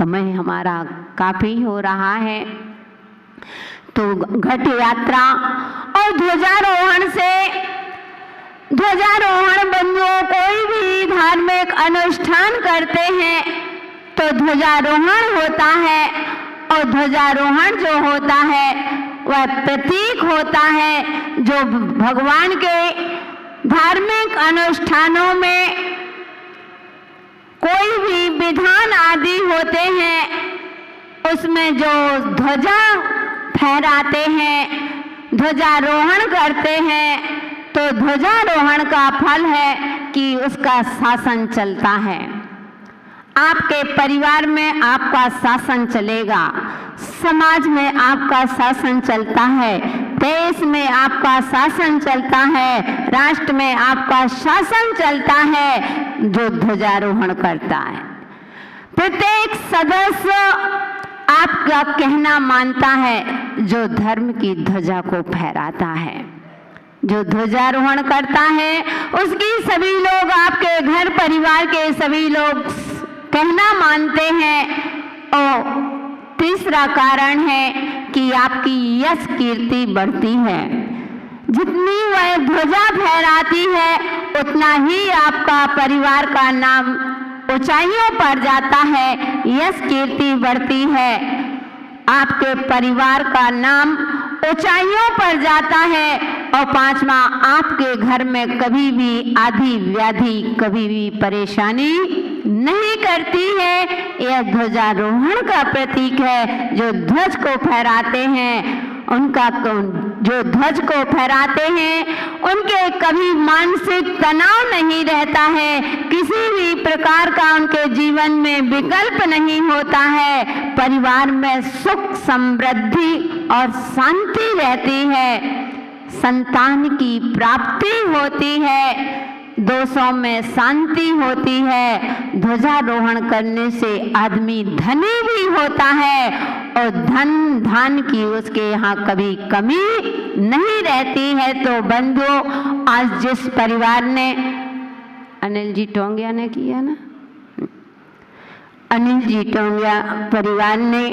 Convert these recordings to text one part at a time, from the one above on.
समय हमारा काफ़ी हो रहा है। तो घट यात्रा और ध्वजारोहण से, ध्वजारोहण बंधुओं कोई भी धार्मिक अनुष्ठान करते हैं तो ध्वजारोहण होता है, और ध्वजारोहण जो होता है वह प्रतीक होता है जो भगवान के धार्मिक अनुष्ठानों में कोई भी विधान आदि होते हैं उसमें जो ध्वजा फहराते हैं, ध्वजारोहण करते हैं, तो ध्वजारोहण का फल है कि उसका शासन चलता है। आपके परिवार में आपका शासन चलेगा, समाज में आपका शासन चलता है, देश में आपका शासन चलता है, राष्ट्र में आपका शासन चलता है जो ध्वजारोहण करता है। प्रत्येक सदस्य आपका कहना मानता है जो धर्म की ध्वजा को फहराता है। जो ध्वजारोहण करता है उसकी सभी लोग, आपके घर परिवार के सभी लोग कहना मानते हैं। और तीसरा कारण है कि आपकी यश कीर्ति बढ़ती है। जितनी वह ध्वजा फहराती है उतना ही आपका परिवार का नाम ऊंचाइयों पर जाता है, यश कीर्ति बढ़ती है, आपके परिवार का नाम ऊंचाइयों पर जाता है। और पांचवा, आपके घर में कभी भी आधी व्याधि, कभी भी परेशानी नहीं करती है। यह ध्वजारोहण का प्रतीक है। जो ध्वज को फहराते हैं उनका, जो ध्वज को फहराते हैं उनके कभी मानसिक तनाव नहीं रहता है, किसी भी प्रकार का उनके जीवन में विकल्प नहीं होता है, परिवार में सुख समृद्धि और शांति रहती है, संतान की प्राप्ति होती है, दोषों में शांति होती है। ध्वजारोहण करने से आदमी धनी भी होता है और धन धान की उसके यहाँ कभी कमी नहीं रहती है। तो बंधुओं, आज जिस परिवार ने, अनिल जी टोंगिया ने किया ना, अनिल जी टोंगिया परिवार ने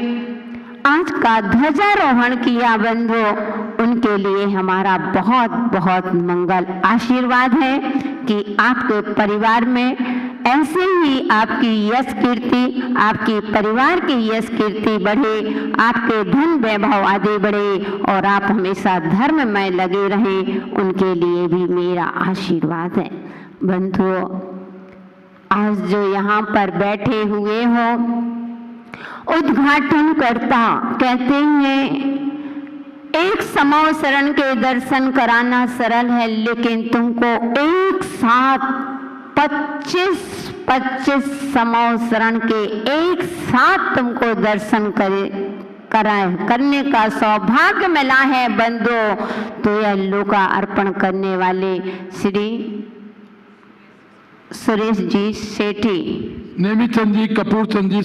आज का ध्वजारोहण किया बंधुओं, उनके लिए हमारा बहुत बहुत मंगल आशीर्वाद है कि आपके परिवार में ऐसे ही आपकी यश कीर्ति, आपके परिवार की यश कीर्ति बढ़े, आपके धन वैभव आदि बढ़े और आप हमेशा धर्म में लगे रहें, उनके लिए भी मेरा आशीर्वाद है। बंधुओं, आज जो यहाँ पर बैठे हुए हो, उद्घाटनकर्ता कहते हैं एक समूह शरण के दर्शन कराना सरल है, लेकिन तुमको एक साथ 25 समूह शरण के एक साथ तुमको दर्शन करने का सौभाग्य मिला है बंधुओं। तो यह लोका अर्पण करने वाले श्री सुरेश जी सेठी, नेमीचंद जी, कपूर चंद जी,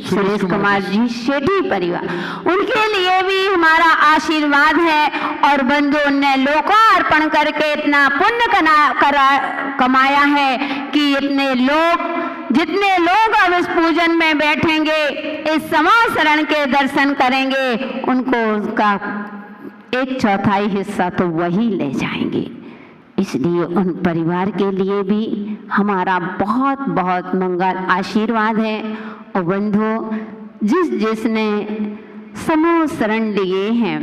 सुरेश कुमार जी सेठी परिवार, उनके लिए भी हमारा आशीर्वाद है। और बंधुओं ने लोकार्पण करके इतना पुण्य कमाया है कि जितने लोग अब इस पूजन में बैठेंगे, इस समूह शरण के दर्शन करेंगे, उनको उसका 1/4 हिस्सा तो वही ले जाएंगे। इसलिए उन परिवार के लिए भी हमारा बहुत बहुत मंगल आशीर्वाद है। और बंधुओं, जिसने समूह शरण लिए हैं,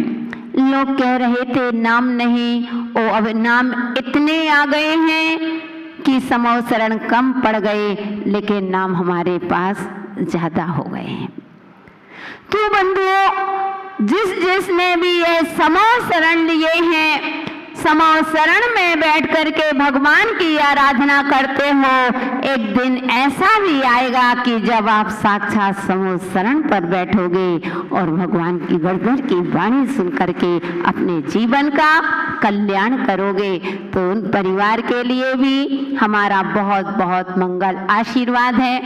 लोग कह रहे थे नाम नहीं, और अब नाम इतने आ गए हैं कि समूह शरण कम पड़ गए, लेकिन नाम हमारे पास ज़्यादा हो गए हैं। तो बंधुओं, जिसने भी ये समूह शरण लिए हैं, समूह शरण में बैठ करके भगवान की आराधना करते हो, एक दिन ऐसा भी आएगा कि जब आप साक्षात समूह शरण पर बैठोगे और भगवान की गड़गड़ की वाणी सुन करके अपने जीवन का कल्याण करोगे। तो उन परिवार के लिए भी हमारा बहुत बहुत मंगल आशीर्वाद है।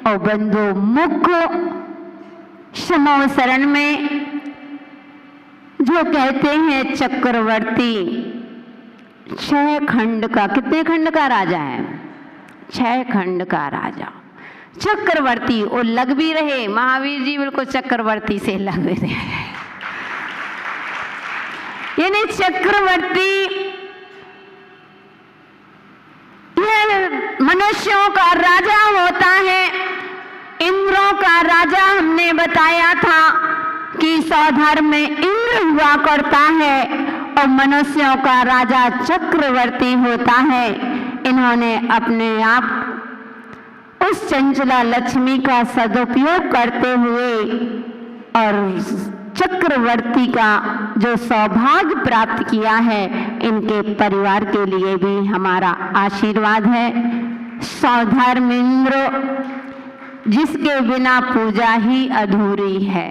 और बंधु, मुख्य समूह शरण में जो कहते हैं चक्रवर्ती, 6 खंड का, कितने खंड का राजा है? 6 खंड का राजा, चक्रवर्ती, वो लग भी रहे, महावीर जी बिल्कुल चक्रवर्ती से लग रहे, यानी चक्रवर्ती यह मनुष्यों का राजा होता है। इंद्रों का राजा हमने बताया था कि सौधर्म में इंद्र हुआ करता है और मनुष्यों का राजा चक्रवर्ती होता है। इन्होंने अपने आप उस चंचला लक्ष्मी का सदुपयोग करते हुए और चक्रवर्ती का जो सौभाग्य प्राप्त किया है, इनके परिवार के लिए भी हमारा आशीर्वाद है। सौधर्म इंद्र जिसके बिना पूजा ही अधूरी है।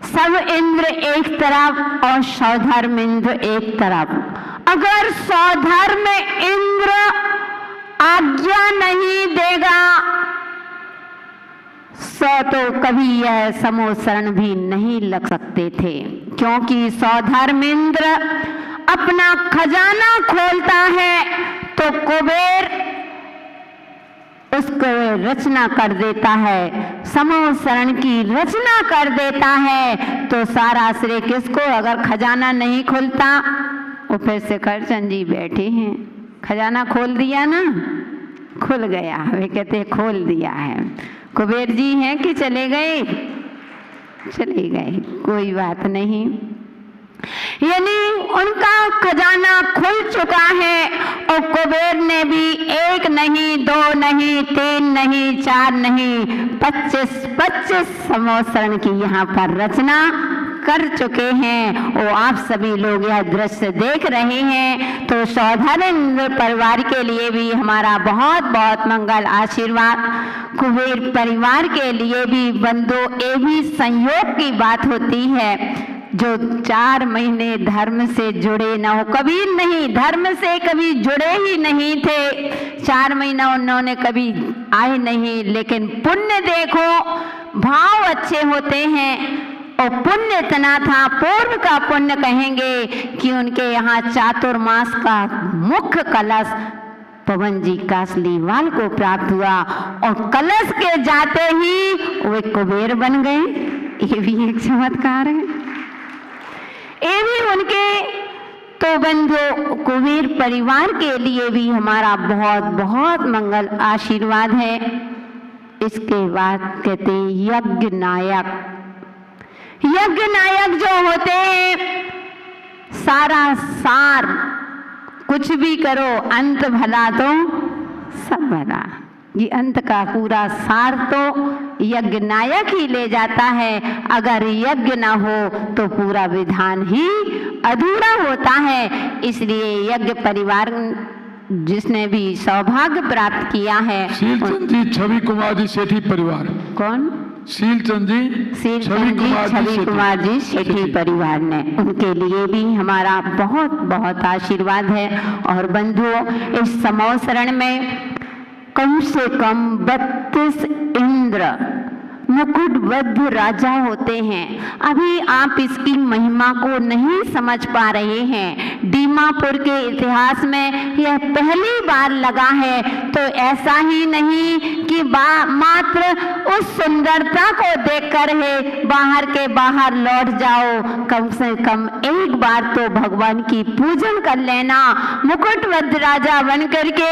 सब इंद्र एक तरफ और सौधर्म इंद्र एक तरफ। अगर सौधर्म इंद्र आज्ञा नहीं देगा तो कभी यह समोसरण भी नहीं लग सकते थे, क्योंकि सौधर्म इंद्र अपना खजाना खोलता है तो कुबेर उसको रचना कर देता है, समोसरण की रचना कर देता है। तो सारा श्रेय किसको? अगर खजाना नहीं खुलता, वो फिर शेखरचंद जी बैठे हैं, खजाना खोल दिया ना, खुल गया, वे कहते हैं खोल दिया है। कुबेर जी हैं कि चले गए? चले गए, कोई बात नहीं। यानी उनका खजाना खुल चुका है और कुबेर ने भी 1 नहीं, 2 नहीं, 3 नहीं, 4 नहीं, 25 समोसरण की यहाँ पर रचना कर चुके हैं। वो आप सभी लोग यह दृश्य देख रहे हैं। तो सौधर्म परिवार के लिए भी हमारा बहुत बहुत मंगल आशीर्वाद। कुबेर परिवार के लिए भी बंधु, ये भी संयोग की बात होती है। जो 4 महीने धर्म से जुड़े न हो, कभी नहीं, धर्म से कभी जुड़े ही नहीं थे, 4 महीना उन्होंने कभी आए नहीं, लेकिन पुण्य देखो, भाव अच्छे होते हैं और पुण्य इतना था, पूर्व का पुण्य कहेंगे कि उनके यहाँ चातुर्मास का मुख्य कलश पवन जी कासलीवाल को प्राप्त हुआ और कलश के जाते ही वे कुबेर बन गए। ये भी एक चमत्कार है। ये भी उनके तो बंधु कुबेर परिवार के लिए भी हमारा बहुत बहुत मंगल आशीर्वाद है। इसके बाद कहते यज्ञ नायक। यज्ञ नायक जो होते हैं, सारा सार, कुछ भी करो अंत भला तो सब भला, ये अंत का पूरा सार तो यज्ञ नायक ही ले जाता है। अगर यज्ञ ना हो तो पूरा विधान ही अधूरा होता है। इसलिए यज्ञ परिवार जिसने भी सौभाग्य प्राप्त किया है, शीलचंद जी छवि कुमार जी सेठी परिवार। कौन? शीलचंद जी छवि कुमार जी सेठी परिवार ने, उनके लिए भी हमारा बहुत बहुत आशीर्वाद है। और बंधुओं, इस समोसरण में कम से कम 32 इंद्र मुकुटबद्ध राजा होते हैं। अभी आप इसकी महिमा को नहीं समझ पा रहे हैं। दीमापुर के इतिहास में यह पहली बार लगा है। तो ऐसा ही नहीं कि मात्र उस सुंदरता को देखकर है बाहर के बाहर लौट जाओ, कम से कम एक बार तो भगवान की पूजन कर लेना मुकुटबद्ध राजा बन करके,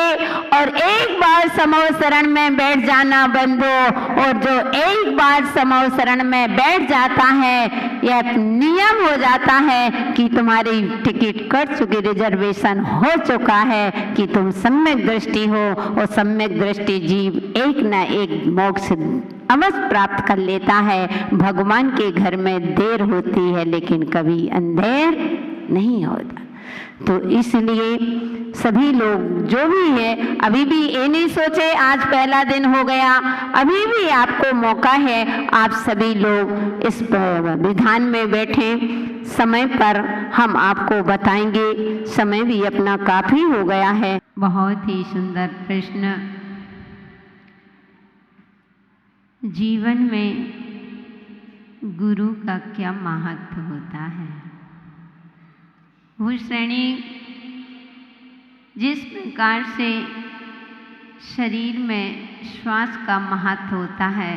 और एक बार समोसरण में बैठ जाना बंधु। और जो एक बार समोसरण में बैठ जाता है, यह नियम हो जाता है कि तुम्हारी टिकट कट चुकी, रिजर्वेशन हो चुका है कि तुम सम्यक दृष्टि हो। और सम्यक दृष्टि जीव एक न एक मोक्ष अवश्य प्राप्त कर लेता है। भगवान के घर में देर होती है लेकिन कभी अंधेर नहीं होता। तो इसलिए सभी लोग जो भी है, अभी भी ये नहीं सोचे आज पहला दिन हो गया, अभी भी आपको मौका है। आप सभी लोग इस विधान में बैठे, समय पर हम आपको बताएंगे। समय भी अपना काफी हो गया है। बहुत ही सुंदर प्रश्न। जीवन में गुरु का क्या महत्व होता है? वो श्रेणी जिस प्रकार से शरीर में श्वास का महत्व होता है,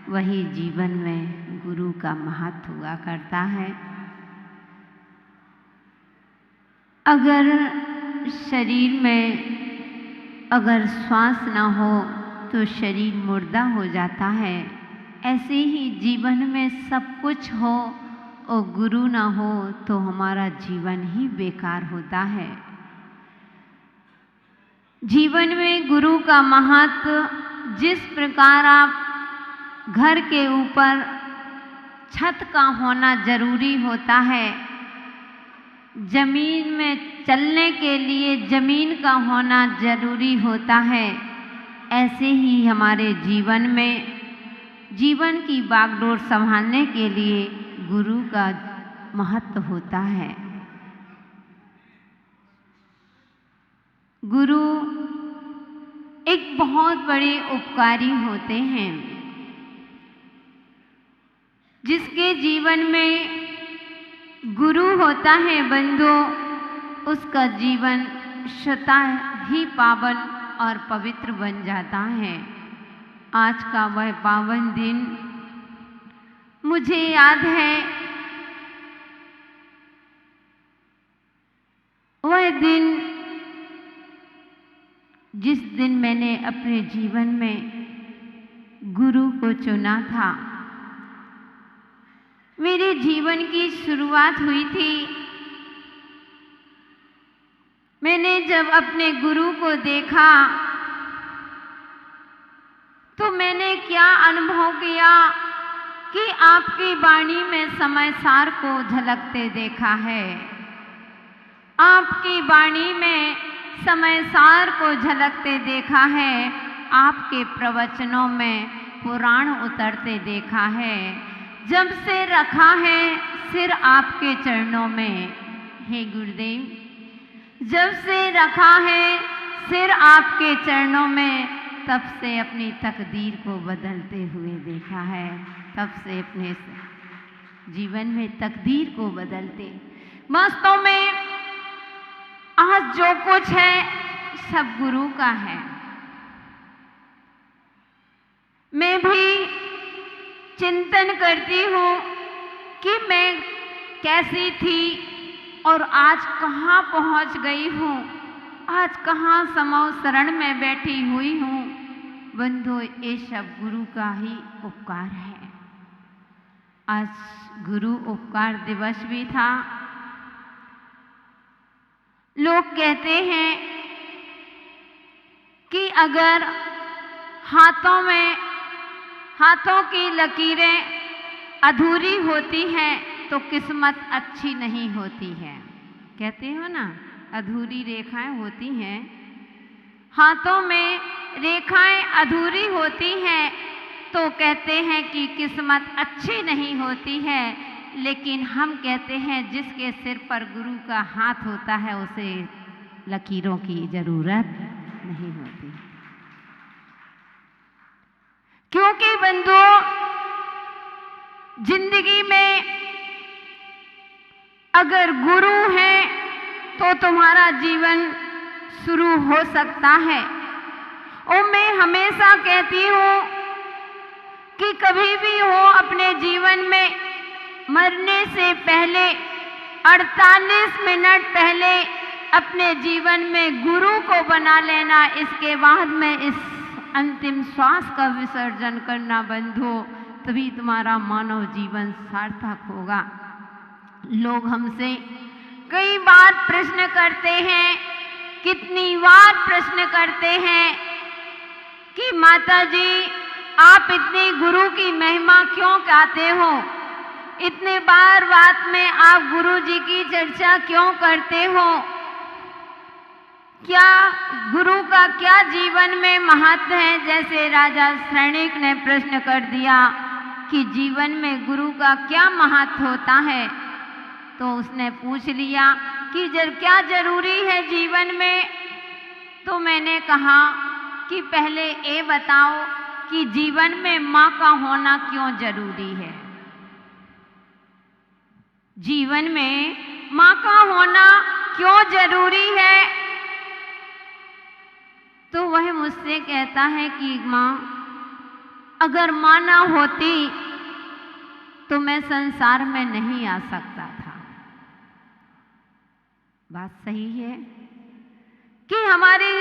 वही जीवन में गुरु का महत्व हुआ करता है। अगर शरीर में अगर श्वास ना हो तो शरीर मुर्दा हो जाता है। ऐसे ही जीवन में सब कुछ हो और गुरु ना हो तो हमारा जीवन ही बेकार होता है। जीवन में गुरु का महत्व, जिस प्रकार आप घर के ऊपर छत का होना जरूरी होता है, जमीन में चलने के लिए जमीन का होना जरूरी होता है, ऐसे ही हमारे जीवन में जीवन की बागडोर संभालने के लिए गुरु का महत्व होता है। गुरु एक बहुत बड़े उपकारी होते हैं, जिसके जीवन में गुरु होता है बंधु, उसका जीवन स्वतः ही पावन और पवित्र बन जाता है। आज का वह पावन दिन मुझे याद है। वह दिन जिस दिन मैंने अपने जीवन में गुरु को चुना था। मेरे जीवन की शुरुआत हुई थी। मैंने जब अपने गुरु को देखा तो मैंने क्या अनुभव किया कि आपकी वाणी में समय सार को झलकते देखा है। आपकी वाणी में समय सार को झलकते देखा है। आपके प्रवचनों में पुराण उतरते देखा है। जब से रखा है सिर आपके चरणों में, हे गुरुदेव, जब से रखा है सिर आपके चरणों में, तब से अपनी तकदीर को बदलते हुए देखा है। तब से अपने जीवन में तकदीर को बदलते। वास्तव में आज जो कुछ है सब गुरु का है। मैं भी चिंतन करती हूँ कि मैं कैसी थी और आज कहाँ पहुँच गई हूँ, आज कहाँ समौ शरण में बैठी हुई हूँ। बंधु, ये सब गुरु का ही उपकार है। आज गुरु उपकार दिवस भी था। लोग कहते हैं कि अगर हाथों की लकीरें अधूरी होती हैं तो किस्मत अच्छी नहीं होती है। कहते हो ना, अधूरी रेखाएं होती हैं। हाथों में रेखाएं अधूरी होती हैं तो कहते हैं कि किस्मत अच्छी नहीं होती है। लेकिन हम कहते हैं जिसके सिर पर गुरु का हाथ होता है उसे लकीरों की जरूरत नहीं होती। क्योंकि बंधुओं, जिंदगी में अगर गुरु है तो तुम्हारा जीवन शुरू हो सकता है। और मैं हमेशा कहती हूँ कि कभी भी हो अपने जीवन में मरने से पहले 48 मिनट पहले अपने जीवन में गुरु को बना लेना। इसके बाद में इस अंतिम श्वास का विसर्जन करना बंधु, तभी तुम्हारा मानव जीवन सार्थक होगा। लोग हमसे कई बार प्रश्न करते हैं, कितनी बार प्रश्न करते हैं कि माता जी आप इतनी गुरु की महिमा क्यों गाते हो, इतने बार बात में आप गुरु जी की चर्चा क्यों करते हो, क्या गुरु का क्या जीवन में महत्व है। जैसे राजा श्रेणिक ने प्रश्न कर दिया कि जीवन में गुरु का क्या महत्व होता है, तो उसने पूछ लिया कि क्या जरूरी है जीवन में। तो मैंने कहा कि पहले ये बताओ कि जीवन में माँ का होना क्यों जरूरी है। जीवन में माँ का होना क्यों जरूरी है। तो वह मुझसे कहता है कि माँ, अगर माँ ना होती तो मैं संसार में नहीं आ सकता था। बात सही है कि हमारे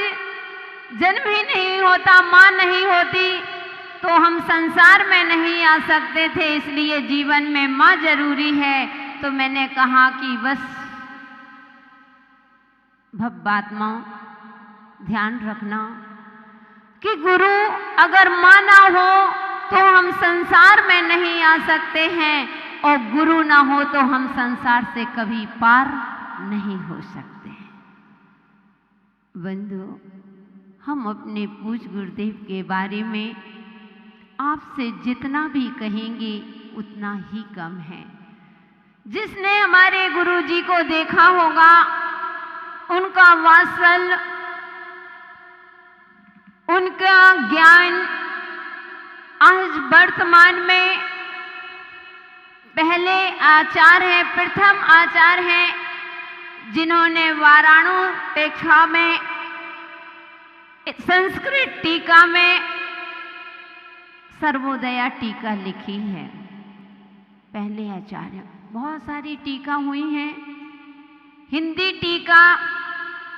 जन्म ही नहीं होता, माँ नहीं होती तो हम संसार में नहीं आ सकते थे, इसलिए जीवन में माँ जरूरी है। तो मैंने कहा कि बस भव्यात्मा ध्यान रखना कि गुरु अगर माँ ना हो तो हम संसार में नहीं आ सकते हैं, और गुरु ना हो तो हम संसार से कभी पार नहीं हो सकते हैं। बंधु, हम अपने पूज्य गुरुदेव के बारे में आपसे जितना भी कहेंगे उतना ही कम है। जिसने हमारे गुरु जी को देखा होगा, उनका वात्सल्य, उनका ज्ञान आज वर्तमान में पहले आचार्य हैं, प्रथम आचार्य हैं, जिन्होंने वाराणसी में संस्कृत टीका में सर्वोदया टीका लिखी है। पहले आचार्य, बहुत सारी टीका हुई हैं, हिंदी टीका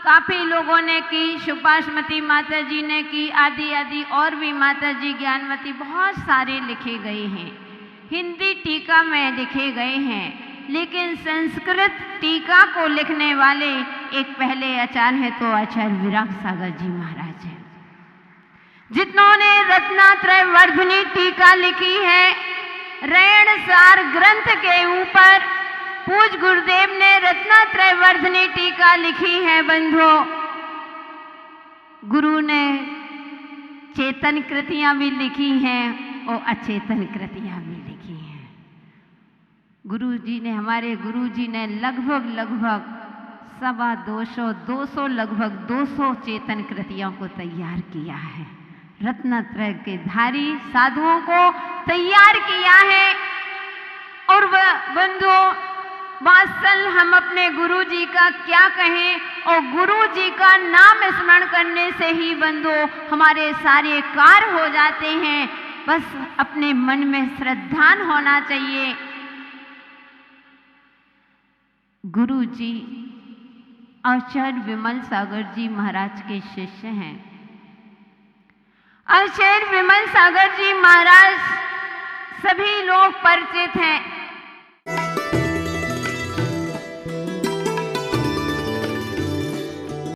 काफ़ी लोगों ने की, सुभाषमती माता जी ने की, आदि आदि और भी माता जी ज्ञानवती, बहुत सारे लिखे गए हैं, हिंदी टीका में लिखे गए हैं। लेकिन संस्कृत टीका को लिखने वाले एक पहले आचार्य है तो आचार्य विराग सागर जी महाराज हैं, जिन्होंने रत्नात्रय वर्धिनी टीका लिखी है। रैणसार ग्रंथ के ऊपर पूज्य गुरुदेव ने रत्नात्रय वर्धिनी टीका लिखी है। बंधुओं, गुरु ने चेतन कृतियां भी लिखी हैं और अचेतन कृतियां भी लिखी हैं। गुरु जी ने, हमारे गुरु जी ने लगभग 200 लगभग 200 चेतन कृतियों को तैयार किया है, रत्नात्रय के धारी साधुओं को तैयार किया है। और बंधुओं, वात्सल हम अपने गुरु जी का क्या कहें, और गुरु जी का नाम स्मरण करने से ही बंधुओं हमारे सारे कार्य हो जाते हैं। बस अपने मन में श्रद्धान होना चाहिए। गुरु जी आचार्य विमल सागर जी महाराज के शिष्य हैं। आचार्य विमल सागर जी महाराज सभी लोग परिचित हैं।